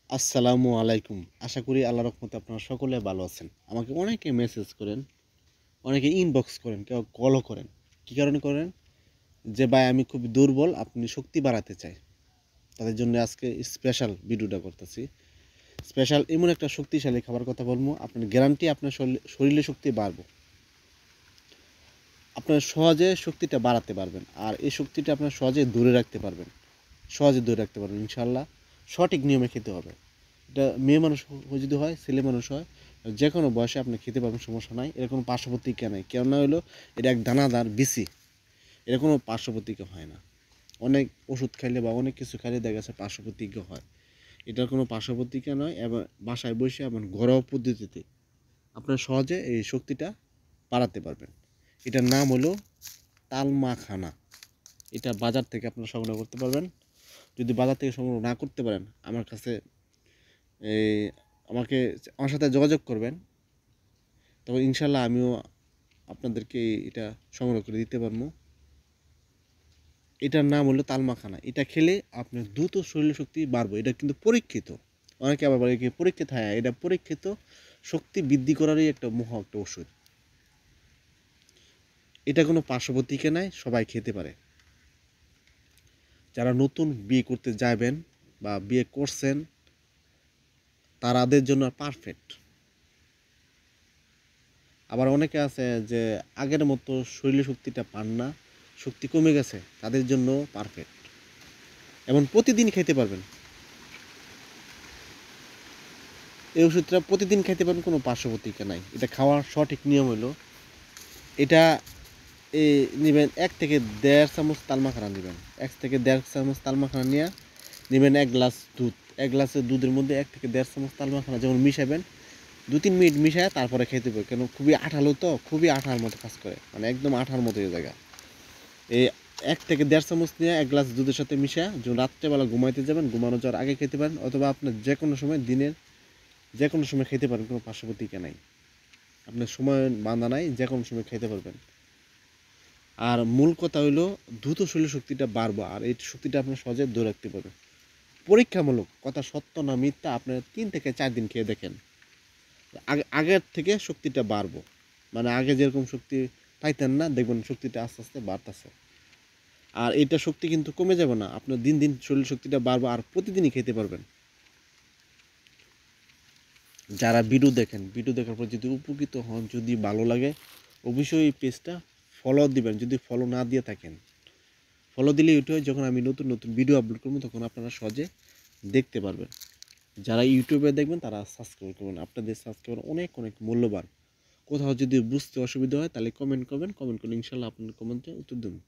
আসসালামু আলাইকুম। আশা করি আল্লাহর রহমতে আপনারা সকলে ভালো আছেন। আমাকে অনেকে মেসেজ করেন, অনেকে ইনবক্স করেন, কেউ কলও করেন। কী কারণে করেন? যে ভাই আমি খুব দুর্বল, আপনি শক্তি বাড়াতে চাই। তাদের জন্য আজকে স্পেশাল ভিডিওটা করতেছি। স্পেশাল এমন একটা শক্তিশালী খাবার কথা বলবো, আপনার গ্যারান্টি আপনার শরীরে শক্তি বাড়বো। আপনার সহজে শক্তিটা বাড়াতে পারবেন। আর এই শক্তিটা আপনার সহজে ধরে রাখতে পারবেন। সহজে ধরে রাখতে পারবেন ইনশাআল্লাহ। সঠিক নিয়মে খেতে হবে। এটা মেয়ে মানুষ যদি হয়, ছেলে মানুষ হয়, যে কোনো বয়সে আপনি খেতে পারবেন, সমস্যা নাই। এর কোনো পার্শ্বপ্রতিক্রিয়া নাই। কেননা হলো এটা এক দানাদার বিসি, এর কোনো পার্শ্বপ্রতিক্রিয়া হয় না। অনেক ওষুধ খাইলে বা অনেক কিছু খাইলে দেখা গেছে পার্শ্বপ্রতিক্রিয়া হয়। এটার কোনো পার্শ্বপ্রতিক্রিয়া নয় এবং বাসায় বসে এবং ঘরোয়া পদ্ধতিতে আপনার সহজে এই শক্তিটা বাড়াতে পারবেন। এটার নাম হলো তালমাখানা। এটা বাজার থেকে আপনারা সংগ্রহ করতে পারবেন। যদি বাজার থেকে সংগ্রহ না করতে পারেন, আমার কাছে এই আমার সাথে যোগাযোগ করবেন, তবে ইনশাল্লাহ আমিও আপনাদেরকে এটা সংগ্রহ করে দিতে পারবো। এটার নাম হলো তালমাখানা। এটা খেলে আপনার দ্রুত শরীর শক্তি বাড়বে। এটা কিন্তু পরীক্ষিত। অনেকে আবার বলে কি পরীক্ষিত, হ্যাঁ এটা পরীক্ষিত শক্তি বৃদ্ধি করারই একটা একটা ওষুধ। এটা কোনো পার্শ্বপ্রতিক্রিয়া নাই, সবাই খেতে পারে। যারা নতুন বিয়ে করতে যাবেন বা বিয়ে করছেন তাদের জন্য পারফেক্ট। আবার অনেকে আছে যে আগের মতো শরীর শক্তিটা পান না, শক্তি কমে গেছে, তাদের জন্য পারফেক্ট এবং প্রতিদিন খেতে পারবেন। এই ওষুধটা প্রতিদিন খেতে পারবেন, কোনো পার্শ্বপ্রতিক্রিয়া নাই। এটা খাওয়ার সঠিক নিয়ম হলো এটা নেবেন 1 থেকে 1.5 চামচ তালমাখানা নেবেন। 1 থেকে 1.5 চামচ তালমাখানা নিয়ে নেবেন 1 গ্লাস দুধ। 1 গ্লাসের দুধের মধ্যে 1 থেকে 1.5 চামচ তালমাখানা যেমন মিশাবেন, 2-3 মিনিট মিশায় তারপরে খেতে হবে। কেন খুবই আঠালো, তো খুবই আঠার মতো কাজ করে, মানে একদম আঠার মতো এই জায়গা। এই 1 থেকে 1.5 চামচ নিয়ে 1 গ্লাস দুধের সাথে মিশিয়ে যখন রাত্রেবেলা ঘুমাইতে যাবেন, ঘুমানো যাওয়ার আগে খেতে পারেন, অথবা আপনার যে কোনো সময় দিনের যে কোনো সময় খেতে পারেন, কোনো পার্শ্বপ্রতিক্রিয়া নাই। আপনার সময় বাঁধা নাই, যে কোনো সময় খেতে পারবেন। আর মূল কথা হইলো দ্রুত শরীর শক্তিটা বাড়বো, আর এই শক্তিটা আপনার সহজে ধরে রাখতে পারবেন। পরীক্ষামূলক কথা, সত্য না মিথ্যা, আপনার 3 থেকে 4 দিন খেয়ে দেখেন, আগের থেকে শক্তিটা বাড়বো। মানে আগে যেরকম শক্তি পাইতেন না, দেখবেন শক্তিটা আস্তে আস্তে বাড়তেছে। আর এটা শক্তি কিন্তু কমে যাবে না, আপনার দিন দিন শরীর শক্তিটা বাড়বে আর প্রতিদিনই খেতে পারবেন। যারা ভিডিও দেখেন, ভিডিও দেখার পর যদি উপকৃত হন, যদি ভালো লাগে, অবশ্যই এই পেজটা ফলো দিবেন। যদি ফলো না দিয়ে থাকেন, ফলো দিলে ইউটিউবে যখন আমি নতুন নতুন ভিডিও আপলোড করবো তখন আপনারা সহজে দেখতে পারবেন। যারা ইউটিউবে দেখবেন তারা সাবস্ক্রাইব করবেন। আপনাদের সাবস্ক্রাইব অনেক অনেক মূল্যবান। কোথাও যদি বুঝতে অসুবিধা হয় তাহলে কমেন্ট করবেন, কমেন্ট করলে ইনশাল্লাহ আপনার কমেন্টে উত্তর দেবো।